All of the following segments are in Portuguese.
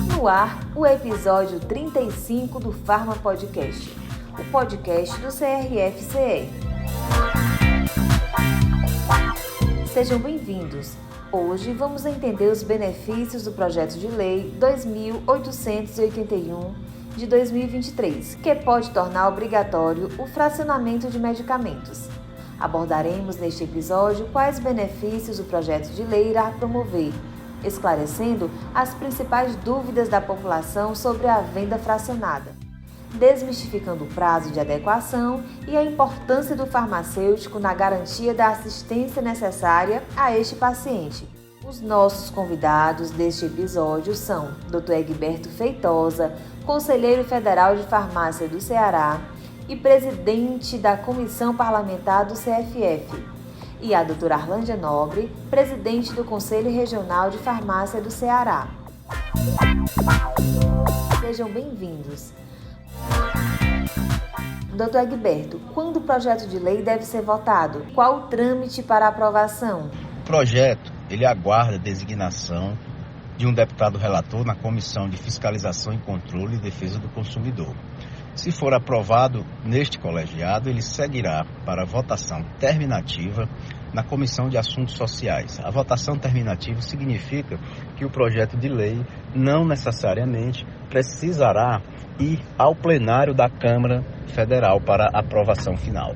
No ar, o episódio 35 do Pharma Podcast, o podcast do CRF-CE. Sejam bem-vindos. Hoje vamos entender os benefícios do projeto de lei 2881 de 2023, que pode tornar obrigatório o fracionamento de medicamentos. Abordaremos neste episódio quais benefícios o projeto de lei irá promover, esclarecendo as principais dúvidas da população sobre a venda fracionada, desmistificando o prazo de adequação e a importância do farmacêutico na garantia da assistência necessária a este paciente. Os nossos convidados deste episódio são Dr. Egberto Feitosa, Conselheiro Federal de Farmácia do Ceará e presidente da Comissão Parlamentar do CFF, e a doutora Arlândia Nobre, presidente do Conselho Regional de Farmácia do Ceará. Sejam bem-vindos. Doutor Egberto, quando o projeto de lei deve ser votado? Qual o trâmite para aprovação? O projeto, ele aguarda a designação de um deputado relator na Comissão de Fiscalização e Controle e Defesa do Consumidor. Se for aprovado neste colegiado, ele seguirá para a votação terminativa na Comissão de Assuntos Sociais. A votação terminativa significa que o projeto de lei não necessariamente precisará ir ao plenário da Câmara Federal para aprovação final.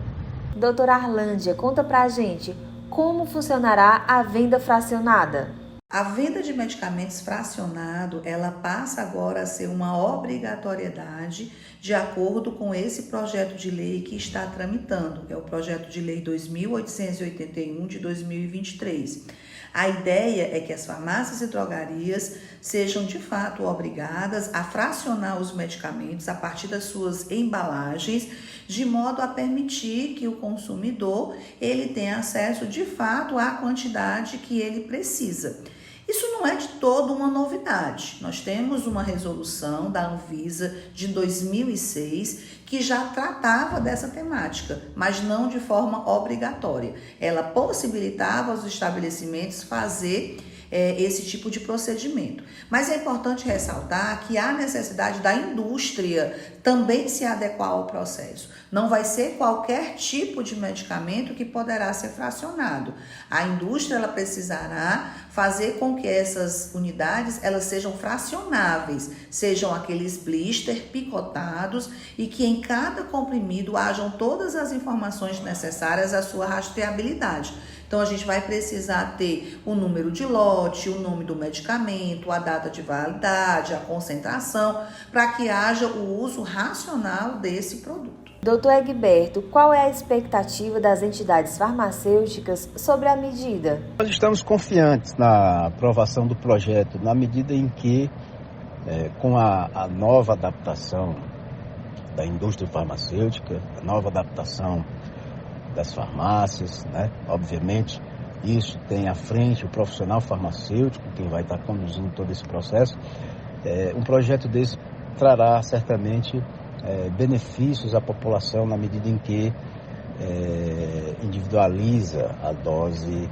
Doutora Arlândia, conta pra gente como funcionará a venda fracionada. A venda de medicamentos fracionado, ela passa agora a ser uma obrigatoriedade de acordo com esse projeto de lei que está tramitando, que é o projeto de lei 2881 de 2023. A ideia é que as farmácias e drogarias sejam de fato obrigadas a fracionar os medicamentos a partir das suas embalagens, de modo a permitir que o consumidor ele tenha acesso de fato à quantidade que ele precisa. Isso não é de todo uma novidade. Nós temos uma resolução da Anvisa de 2006 que já tratava dessa temática, mas não de forma obrigatória. Ela possibilitava aos estabelecimentos fazer esse tipo de procedimento. Mas é importante ressaltar que há necessidade da indústria também se adequar ao processo. Não vai ser qualquer tipo de medicamento que poderá ser fracionado. A indústria ela precisará fazer com que essas unidades elas sejam fracionáveis, sejam aqueles blister picotados e que em cada comprimido hajam todas as informações necessárias à sua rastreabilidade. Então, a gente vai precisar ter o número de lote, o nome do medicamento, a data de validade, a concentração, para que haja o uso racional desse produto. Doutor Egberto, qual é a expectativa das entidades farmacêuticas sobre a medida? Nós estamos confiantes na aprovação do projeto, na medida em que, com a nova adaptação da indústria farmacêutica, a nova adaptação das farmácias, né? Obviamente, isso tem à frente o profissional farmacêutico, quem vai estar conduzindo todo esse processo. Um projeto desse trará certamente benefícios à população na medida em que individualiza a dose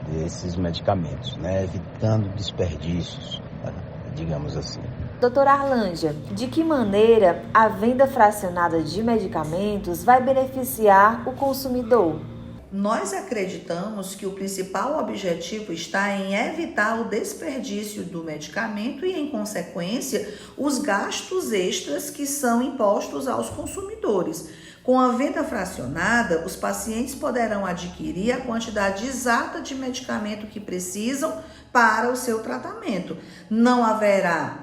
desses medicamentos, né? Evitando desperdícios, né? Digamos assim. Doutora Arlândia, de que maneira a venda fracionada de medicamentos vai beneficiar o consumidor? Nós acreditamos que o principal objetivo está em evitar o desperdício do medicamento e, em consequência, os gastos extras que são impostos aos consumidores. Com a venda fracionada, os pacientes poderão adquirir a quantidade exata de medicamento que precisam para o seu tratamento. Não haverá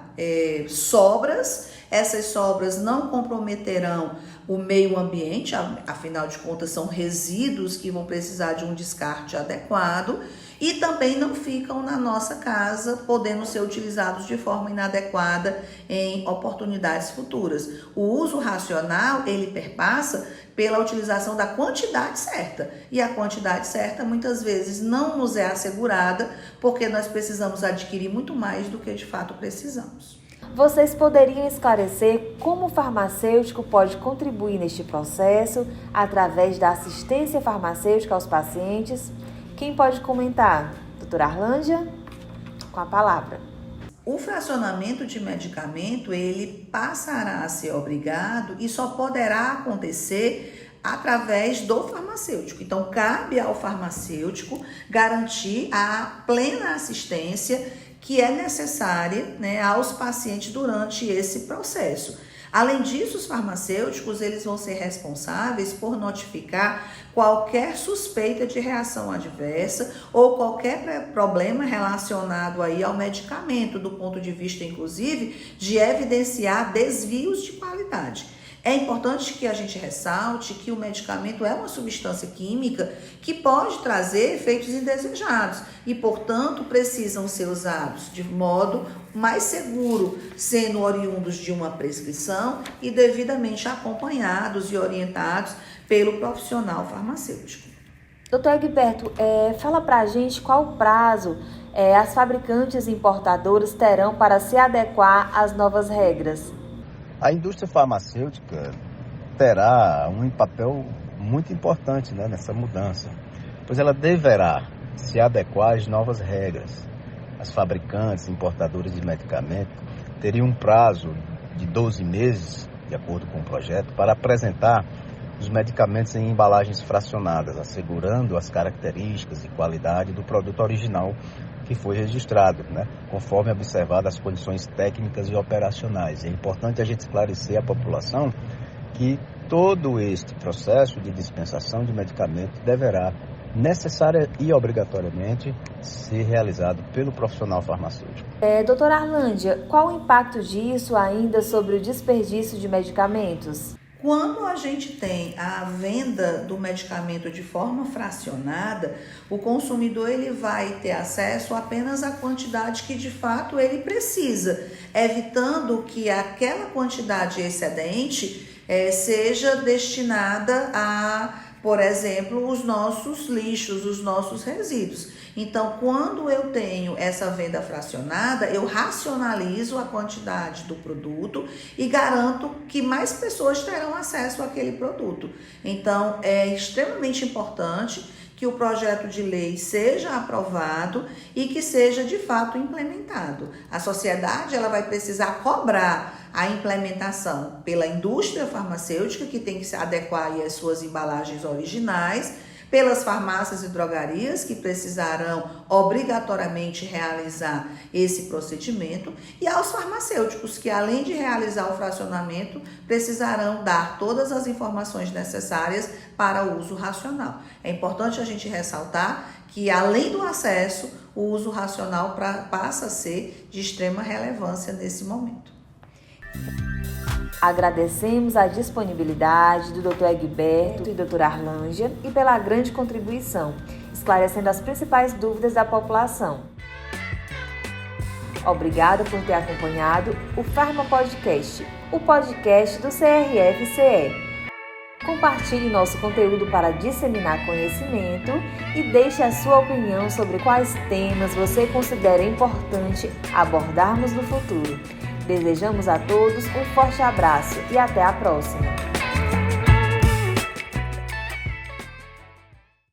sobras, essas sobras não comprometerão o meio ambiente, afinal de contas são resíduos que vão precisar de um descarte adequado e também não ficam na nossa casa, podendo ser utilizados de forma inadequada em oportunidades futuras. O uso racional, ele perpassa pela utilização da quantidade certa. E a quantidade certa muitas vezes não nos é assegurada, porque nós precisamos adquirir muito mais do que de fato precisamos. Vocês poderiam esclarecer como o farmacêutico pode contribuir neste processo através da assistência farmacêutica aos pacientes? Quem pode comentar? Doutora Arlândia, com a palavra. O fracionamento de medicamento, ele passará a ser obrigado e só poderá acontecer através do farmacêutico. Então, cabe ao farmacêutico garantir a plena assistência que é necessária, né, aos pacientes durante esse processo. Além disso, os farmacêuticos eles vão ser responsáveis por notificar qualquer suspeita de reação adversa ou qualquer problema relacionado aí ao medicamento, do ponto de vista, inclusive, de evidenciar desvios de qualidade. É importante que a gente ressalte que o medicamento é uma substância química que pode trazer efeitos indesejados e, portanto, precisam ser usados de modo mais seguro, sendo oriundos de uma prescrição e devidamente acompanhados e orientados pelo profissional farmacêutico. Doutor Egberto, fala pra gente qual o prazo as fabricantes e importadoras terão para se adequar às novas regras. A indústria farmacêutica terá um papel muito importante, né, nessa mudança, pois ela deverá se adequar às novas regras. As fabricantes e importadoras de medicamentos teriam um prazo de 12 meses, de acordo com o projeto, para apresentar os medicamentos em embalagens fracionadas, assegurando as características e qualidade do produto original que foi registrado, né, conforme observadas as condições técnicas e operacionais. É importante a gente esclarecer à população que todo este processo de dispensação de medicamento deverá necessária e obrigatoriamente ser realizado pelo profissional farmacêutico. Doutora Arlândia, qual o impacto disso ainda sobre o desperdício de medicamentos? Quando a gente tem a venda do medicamento de forma fracionada, o consumidor ele vai ter acesso apenas à quantidade que de fato ele precisa, evitando que aquela quantidade excedente seja destinada a, por exemplo, os nossos lixos, os nossos resíduos. Então, quando eu tenho essa venda fracionada, eu racionalizo a quantidade do produto e garanto que mais pessoas terão acesso àquele produto. Então, é extremamente importante que o projeto de lei seja aprovado e que seja de fato implementado. A sociedade ela vai precisar cobrar a implementação pela indústria farmacêutica, que tem que se adequar às suas embalagens originais, pelas farmácias e drogarias, que precisarão obrigatoriamente realizar esse procedimento, e aos farmacêuticos, que além de realizar o fracionamento, precisarão dar todas as informações necessárias para o uso racional. É importante a gente ressaltar que, além do acesso, o uso racional passa a ser de extrema relevância nesse momento. Agradecemos a disponibilidade do Dr. Egberto e doutora Arlândia e pela grande contribuição, esclarecendo as principais dúvidas da população. Obrigada por ter acompanhado o Pharma Podcast, o podcast do CRF-CE. Compartilhe nosso conteúdo para disseminar conhecimento e deixe a sua opinião sobre quais temas você considera importante abordarmos no futuro. Desejamos a todos um forte abraço e até a próxima!